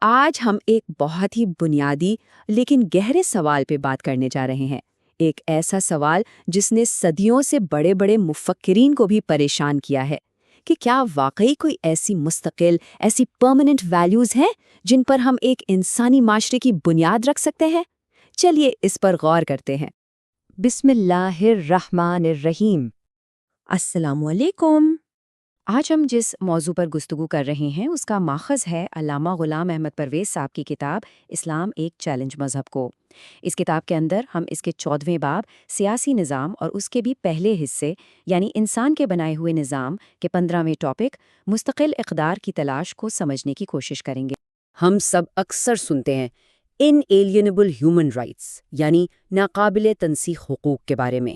آج ہم ایک بہت ہی بنیادی لیکن گہرے سوال پہ بات کرنے جا رہے ہیں۔ ایک ایسا سوال جس نے صدیوں سے بڑے بڑے مفکرین کو بھی پریشان کیا ہے کہ کیا واقعی کوئی ایسی مستقل، ایسی پرماننٹ ویلیوز ہیں جن پر ہم ایک انسانی معاشرے کی بنیاد رکھ سکتے ہیں؟ چلیے اس پر غور کرتے ہیں۔ بسم اللہ الرحمن الرحیم۔ السلام علیکم۔ آج ہم جس موضوع پر گفتگو کر رہے ہیں اس کا ماخذ ہے علامہ غلام احمد پرویز صاحب کی کتاب اسلام ایک چیلنج مذہب کو۔ اس کتاب کے اندر ہم اس کے 14ویں باب سیاسی نظام اور اس کے بھی پہلے حصے یعنی انسان کے بنائے ہوئے نظام کے 15ویں ٹاپک مستقل اقدار کی تلاش کو سمجھنے کی کوشش کریں گے۔ ہم سب اکثر سنتے ہیں انیلینیبل ہیومن رائٹس یعنی ناقابل تنسیخ حقوق کے بارے میں،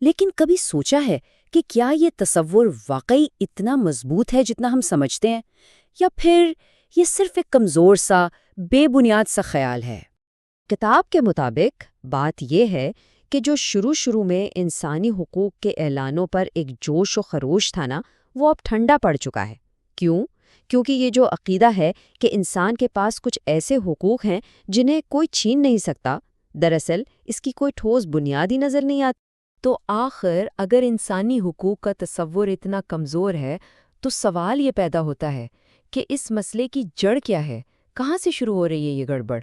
لیکن کبھی سوچا ہے کہ کیا یہ تصور واقعی اتنا مضبوط ہے جتنا ہم سمجھتے ہیں، یا پھر یہ صرف ایک کمزور سا بے بنیاد سا خیال ہے؟ کتاب کے مطابق بات یہ ہے کہ جو شروع میں انسانی حقوق کے اعلانوں پر ایک جوش و خروش تھا نا، وہ اب ٹھنڈا پڑ چکا ہے۔ کیوں؟ کیونکہ یہ جو عقیدہ ہے کہ انسان کے پاس کچھ ایسے حقوق ہیں جنہیں کوئی چھین نہیں سکتا، دراصل اس کی کوئی ٹھوس بنیاد ہی نظر نہیں آتی۔ تو آخر اگر انسانی حقوق کا تصور اتنا کمزور ہے تو سوال یہ پیدا ہوتا ہے کہ اس مسئلے کی جڑ کیا ہے؟ کہاں سے شروع ہو رہی ہے یہ گڑبڑ؟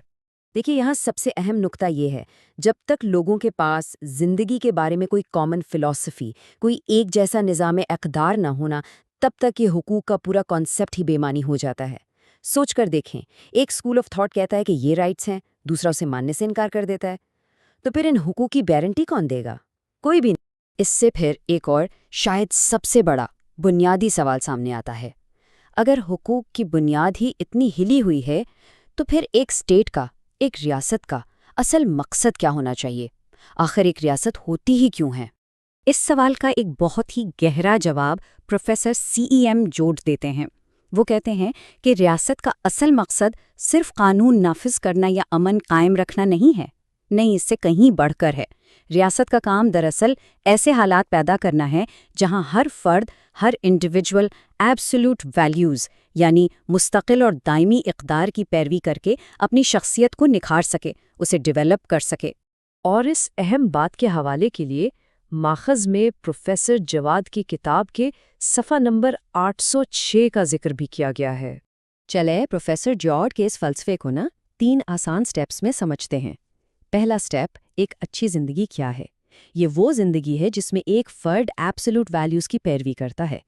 دیکھیے، یہاں سب سے اہم نقطہ یہ ہے، جب تک لوگوں کے پاس زندگی کے بارے میں کوئی کامن فلسفی، کوئی ایک جیسا نظام اقدار نہ ہونا، تب تک یہ حقوق کا پورا کانسیپٹ ہی بے معنی ہو جاتا ہے۔ سوچ کر دیکھیں، ایک اسکول آف تھاٹ کہتا ہے کہ یہ رائٹس ہیں، دوسرا اسے ماننے سے انکار کر دیتا ہے، تو پھر ان حقوق کی گارنٹی کون دے گا؟ کوئی بھی نہیں۔ اس سے پھر ایک اور شاید سب سے بڑا بنیادی سوال سامنے آتا ہے، اگر حقوق کی بنیاد ہی اتنی ہلی ہوئی ہے تو پھر ایک اسٹیٹ کا، ایک ریاست کا اصل مقصد کیا ہونا چاہیے؟ آخر ایک ریاست ہوتی ہی کیوں ہے؟ اس سوال کا ایک بہت ہی گہرا جواب پروفیسر CEM جورج دیتے ہیں۔ وہ کہتے ہیں کہ ریاست کا اصل مقصد صرف قانون نافذ کرنا یا امن قائم رکھنا نہیں ہے، نہیں، اس سے کہیں بڑھ کر ہے۔ ریاست کا کام دراصل ایسے حالات پیدا کرنا ہے جہاں ہر فرد، ہر انڈیویجول ایبسولوٹ ویلیوز یعنی مستقل اور دائمی اقدار کی پیروی کر کے اپنی شخصیت کو نکھار سکے، اسے ڈیولپ کر سکے۔ اور اس اہم بات کے حوالے کے لیے ماخذ میں پروفیسر جواد کی کتاب کے صفحہ نمبر 806 کا ذکر بھی کیا گیا ہے۔ چلے پروفیسر جارج کے اس فلسفے کو 3 آسان سٹیپس میں سمجھتے ہیں۔ پہلا سٹیپ، ایک اچھی زندگی کیا ہے؟ یہ وہ زندگی ہے جس میں ایک فرد ایبسولوٹ ویلیوز کی پیروی کرتا ہے۔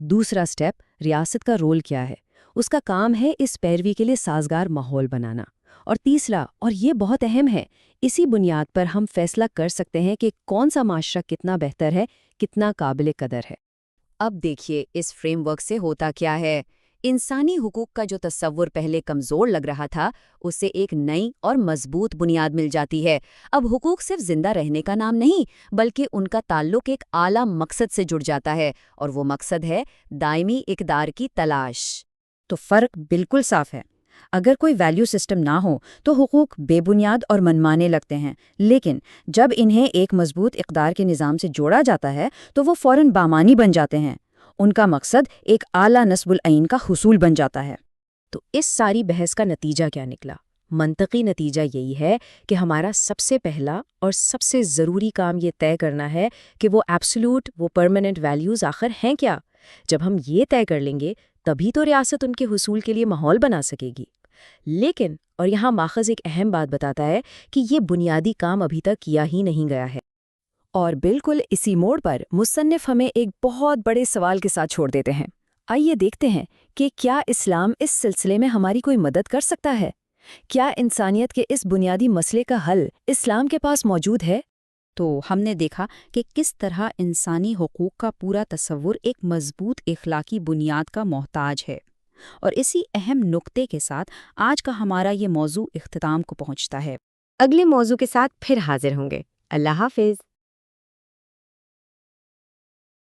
دوسرا سٹیپ، ریاست کا رول کیا ہے؟ اس کا کام ہے اس پیروی کے لیے سازگار ماحول بنانا۔ اور تیسرا، اور یہ بہت اہم ہے، اسی بنیاد پر ہم فیصلہ کر سکتے ہیں کہ کون سا معاشرہ کتنا بہتر ہے، کتنا قابل قدر ہے۔ اب دیکھیے اس فریم ورک سے ہوتا کیا ہے۔ انسانی حقوق کا جو تصور پہلے کمزور لگ رہا تھا، اسے ایک نئی اور مضبوط بنیاد مل جاتی ہے۔ اب حقوق صرف زندہ رہنے کا نام نہیں، بلکہ ان کا تعلق ایک اعلیٰ مقصد سے جڑ جاتا ہے، اور وہ مقصد ہے دائمی اقدار کی تلاش۔ تو فرق بالکل صاف ہے۔ اگر کوئی ویلیو سسٹم نہ ہو تو حقوق بے بنیاد اور منمانے لگتے ہیں، لیکن جب انہیں ایک مضبوط اقدار کے نظام سے جوڑا جاتا ہے تو وہ فوراً بامانی بن جاتے ہیں۔ ان کا مقصد ایک اعلیٰ نصب العین کا حصول بن جاتا ہے۔ تو اس ساری بحث کا نتیجہ کیا نکلا؟ منطقی نتیجہ یہی ہے کہ ہمارا سب سے پہلا اور سب سے ضروری کام یہ طے کرنا ہے کہ وہ ایبسولوٹ، وہ پرماننٹ ویلیوز آخر ہیں کیا۔ جب ہم یہ طے کر لیں گے تبھی تو ریاست ان کے حصول کے لیے ماحول بنا سکے گی۔ لیکن، اور یہاں ماخذ ایک اہم بات بتاتا ہے کہ یہ بنیادی کام ابھی تک کیا ہی نہیں گیا ہے۔ اور بالکل اسی موڑ پر مصنف ہمیں ایک بہت بڑے سوال کے ساتھ چھوڑ دیتے ہیں۔ آئیے دیکھتے ہیں کہ کیا اسلام اس سلسلے میں ہماری کوئی مدد کر سکتا ہے؟ کیا انسانیت کے اس بنیادی مسئلے کا حل اسلام کے پاس موجود ہے؟ تو ہم نے دیکھا کہ کس طرح انسانی حقوق کا پورا تصور ایک مضبوط اخلاقی بنیاد کا محتاج ہے، اور اسی اہم نقطے کے ساتھ آج کا ہمارا یہ موضوع اختتام کو پہنچتا ہے۔ اگلے موضوع کے ساتھ پھر حاضر ہوں گے۔ اللہ حافظ۔